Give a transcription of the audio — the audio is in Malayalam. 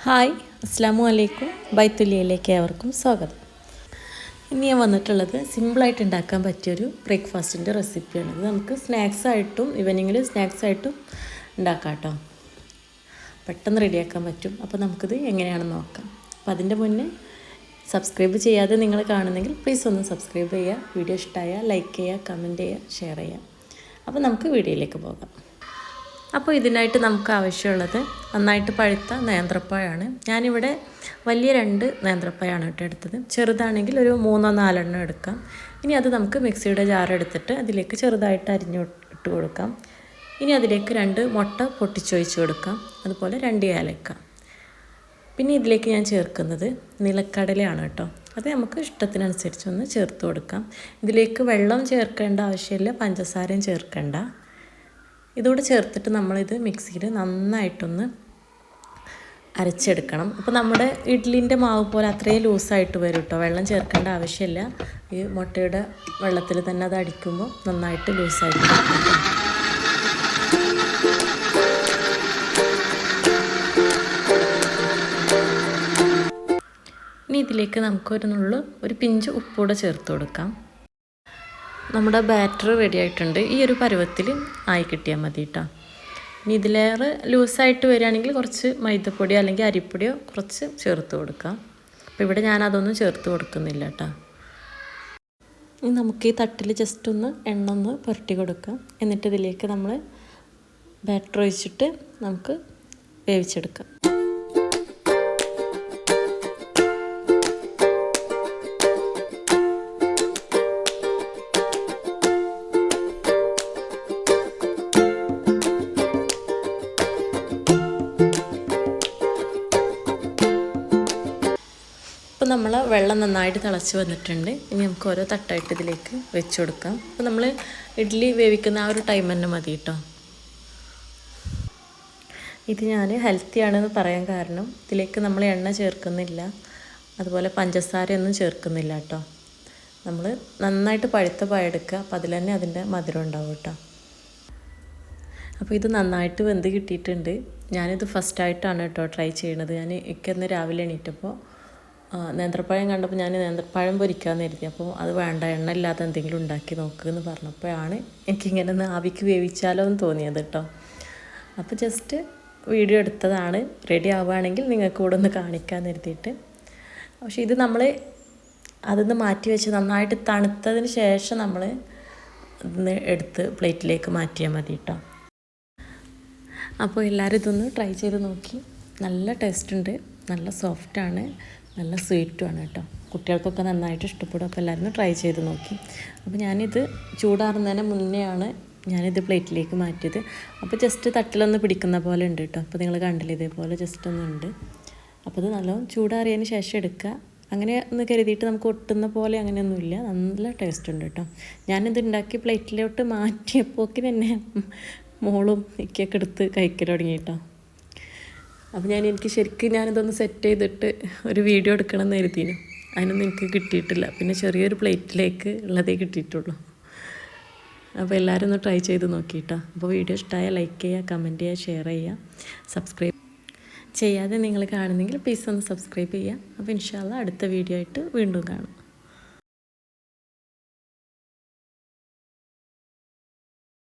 ഹായ്, അസ്സാമു അലൈക്കും. ബൈത്തുല്യയിലേക്ക് ഏവർക്കും സ്വാഗതം. ഇന്ന് ഞാൻ വന്നിട്ടുള്ളത് സിമ്പിളായിട്ട് ഉണ്ടാക്കാൻ പറ്റിയൊരു ബ്രേക്ക്ഫാസ്റ്റിൻ്റെ റെസിപ്പിയാണ്. ഇത് നമുക്ക് സ്നാക്സായിട്ടും ഈവനിങ്ങിൽ സ്നാക്സായിട്ടും ഉണ്ടാക്കാം കേട്ടോ. പെട്ടെന്ന് റെഡിയാക്കാൻ പറ്റും. അപ്പോൾ നമുക്കിത് എങ്ങനെയാണെന്ന് നോക്കാം. അപ്പോൾ അതിൻ്റെ മുന്നേ സബ്സ്ക്രൈബ് ചെയ്യാതെ നിങ്ങൾ കാണുന്നെങ്കിൽ പ്ലീസ് ഒന്ന് സബ്സ്ക്രൈബ് ചെയ്യുക. വീഡിയോ ഇഷ്ടമായാൽ ലൈക്ക് ചെയ്യുക, കമൻറ്റ് ചെയ്യുക, ഷെയർ ചെയ്യുക. അപ്പോൾ നമുക്ക് വീഡിയോയിലേക്ക് പോകാം. അപ്പോൾ ഇതിനായിട്ട് നമുക്ക് ആവശ്യമുള്ളത് നന്നായിട്ട് പഴുത്ത നേന്ത്രപ്പഴമാണ്. ഞാനിവിടെ വലിയ 2 നേന്ത്രപ്പഴമാണ് എടുത്തത്. ചെറുതാണെങ്കിൽ ഒരു 3-4 എടുക്കാം. ഇനി അത് നമുക്ക് മിക്സിയുടെ ജാർ എടുത്തിട്ട് അതിലേക്ക് ചെറുതായിട്ട് ഇട്ട് കൊടുക്കാം. ഇനി അതിലേക്ക് 2 മുട്ട പൊട്ടിച്ചൊഴിച്ച് കൊടുക്കാം. അതുപോലെ 2 ഏലക്ക. പിന്നെ ഇതിലേക്ക് ഞാൻ ചേർക്കുന്നത് നിലക്കടലയാണ് കേട്ടോ. അത് നമുക്ക് ഇഷ്ടത്തിനനുസരിച്ചൊന്ന് ചേർത്ത് കൊടുക്കാം. ഇതിലേക്ക് വെള്ളം ചേർക്കേണ്ട ആവശ്യമില്ല, പഞ്ചസാരയും ചേർക്കേണ്ട. ഇതോടെ ചേർത്തിട്ട് നമ്മളിത് മിക്സിയിൽ നന്നായിട്ടൊന്ന് അരച്ചെടുക്കണം. അപ്പോൾ നമ്മുടെ ഇഡ്ഡലിൻ്റെ മാവ് പോലെ അത്രയും ലൂസായിട്ട് വരും കേട്ടോ. വെള്ളം ചേർക്കേണ്ട ആവശ്യമില്ല. ഈ മുട്ടയുടെ വെള്ളത്തിൽ തന്നെ അത് അടിക്കുമ്പോൾ നന്നായിട്ട് ലൂസായിട്ട് വരും. ഇനി ഇതിലേക്ക് നമുക്കൊരു പിഞ്ച് ഉപ്പൂടെ ചേർത്ത് കൊടുക്കാം. നമ്മുടെ ബാറ്റർ റെഡി ആയിട്ടുണ്ട്. ഈ ഒരു പരുവത്തിൽ ആയി കിട്ടിയാൽ മതി കേട്ടോ. ഇനി ഇതിലേറെ ലൂസായിട്ട് വരികയാണെങ്കിൽ കുറച്ച് മൈദപ്പൊടിയോ അല്ലെങ്കിൽ അരിപ്പൊടിയോ കുറച്ച് ചേർത്ത് കൊടുക്കാം. അപ്പോൾ ഇവിടെ ഞാനതൊന്നും ചേർത്ത് കൊടുക്കുന്നില്ല കേട്ടോ. ഇനി നമുക്ക് ഈ തട്ടിൽ ജസ്റ്റ് ഒന്ന് എണ്ണ ഒന്ന് പുരട്ടി കൊടുക്കാം. എന്നിട്ട് ഇതിലേക്ക് നമ്മൾ ബാറ്റർ ഒഴിച്ചിട്ട് നമുക്ക് വേവിച്ചെടുക്കാം. അപ്പോൾ നമ്മൾ വെള്ളം നന്നായിട്ട് തിളച്ച് വന്നിട്ടുണ്ട്. ഇനി നമുക്ക് ഓരോ തട്ടായിട്ട് ഇതിലേക്ക് വെച്ച് കൊടുക്കാം. അപ്പോൾ നമ്മൾ ഇഡ്ഡലി വേവിക്കുന്ന ആ ഒരു ടൈം തന്നെ മതി കേട്ടോ. ഇത് ഞാൻ ഹെൽത്തി ആണെന്ന് പറയാൻ കാരണം ഇതിലേക്ക് നമ്മൾ എണ്ണ ചേർക്കുന്നില്ല, അതുപോലെ പഞ്ചസാരയൊന്നും ചേർക്കുന്നില്ല കേട്ടോ. നമ്മൾ നന്നായിട്ട് പഴുത്ത പഴം എടുക്കുക. അപ്പോൾ അതിൽ തന്നെ അതിൻ്റെ മധുരം ഉണ്ടാവും കേട്ടോ. അപ്പോൾ ഇത് നന്നായിട്ട് വെന്ത് കിട്ടിയിട്ടുണ്ട്. ഞാനിത് ഫസ്റ്റായിട്ടാണ് കേട്ടോ ട്രൈ ചെയ്യണത്. ഞാൻ ഇന്ന് രാവിലെ എണീറ്റപ്പോൾ നേന്ത്രപ്പഴം കണ്ടപ്പോൾ ഞാൻ നേന്ത്രപ്പഴം പൊരിക്കാമെന്ന് കരുതി. അപ്പോൾ അത് വേണ്ട, എണ്ണ ഇല്ലാതെ എന്തെങ്കിലും ഉണ്ടാക്കി നോക്കുമെന്ന് പറഞ്ഞപ്പോഴാണ് എനിക്കിങ്ങനെ ഒന്ന് ആവിക്ക് വേവിച്ചാലോ എന്ന് തോന്നിയത് കേട്ടോ. അപ്പോൾ ജസ്റ്റ് വീഡിയോ എടുത്തതാണ്. റെഡി ആവുകയാണെങ്കിൽ നിങ്ങൾക്ക് കൂടെ ഒന്ന് കാണിക്കാമെന്ന് കരുതിയിട്ട്. പക്ഷേ ഇത് നമ്മൾ അതൊന്ന് മാറ്റി വെച്ച് നന്നായിട്ട് തണുത്തതിന് ശേഷം നമ്മൾ ഇതൊന്ന് എടുത്ത് പ്ലേറ്റിലേക്ക് മാറ്റിയാൽ മതി കേട്ടോ. അപ്പോൾ എല്ലാവരും ഇതൊന്ന് ട്രൈ ചെയ്ത് നോക്കി. നല്ല ടേസ്റ്റ് ഉണ്ട്, നല്ല സോഫ്റ്റാണ്, നല്ല സ്വീറ്റുമാണ് കേട്ടോ. കുട്ടികൾക്കൊക്കെ നന്നായിട്ട് ഇഷ്ടപ്പെടും. അപ്പോൾ എല്ലാവരും ട്രൈ ചെയ്ത് നോക്കി. അപ്പോൾ ഞാനിത് ചൂടാറുന്നതിന് മുന്നെയാണ് ഞാനിത് പ്ലേറ്റിലേക്ക് മാറ്റിയത്. അപ്പോൾ ജസ്റ്റ് തട്ടിലൊന്ന് പിടിക്കുന്ന പോലെ ഉണ്ട് കേട്ടോ. അപ്പോൾ നിങ്ങൾ കണ്ടില്ല, ഇതേപോലെ ജസ്റ്റ് ഒന്നുണ്ട്. അപ്പോൾ ഇത് നല്ലോണം ചൂടാറിയതിന് ശേഷം എടുക്കുക. അങ്ങനെ ഒന്ന് കരുതിയിട്ട് നമുക്ക് ഒട്ടുന്ന പോലെ അങ്ങനെയൊന്നുമില്ല, നല്ല ടേസ്റ്റ് ഉണ്ട് കേട്ടോ. ഞാനിത് ഉണ്ടാക്കി പ്ലേറ്റിലോട്ട് മാറ്റിയപ്പോക്ക് തന്നെ മോളും ഇക്കൊക്കെ എടുത്ത് കഴിക്കൽ തുടങ്ങി കേട്ടോ. അപ്പോൾ എനിക്ക് ശരിക്കും ഞാനിതൊന്ന് സെറ്റ് ചെയ്തിട്ട് ഒരു വീഡിയോ എടുക്കണം എന്ന് കരുതിയിരുന്നു. അതിനൊന്നും എനിക്ക് കിട്ടിയിട്ടില്ല. പിന്നെ ചെറിയൊരു പ്ലേറ്റിലേക്ക് ഉള്ളതേ കിട്ടിയിട്ടുള്ളൂ. അപ്പോൾ എല്ലാവരും ഒന്ന് ട്രൈ ചെയ്ത് നോക്കിയിട്ടോ. അപ്പോൾ വീഡിയോ ഇഷ്ടമായ ലൈക്ക് ചെയ്യുക, കമൻറ്റ് ചെയ്യുക, ഷെയർ ചെയ്യുക. സബ്സ്ക്രൈബ് ചെയ്യാതെ നിങ്ങൾ കാണുന്നെങ്കിൽ പ്ലീസ് ഒന്ന് സബ്സ്ക്രൈബ് ചെയ്യുക. അപ്പോൾ ഇൻഷാ അല്ലാഹ് അടുത്ത വീഡിയോ ആയിട്ട് വീണ്ടും കാണാം.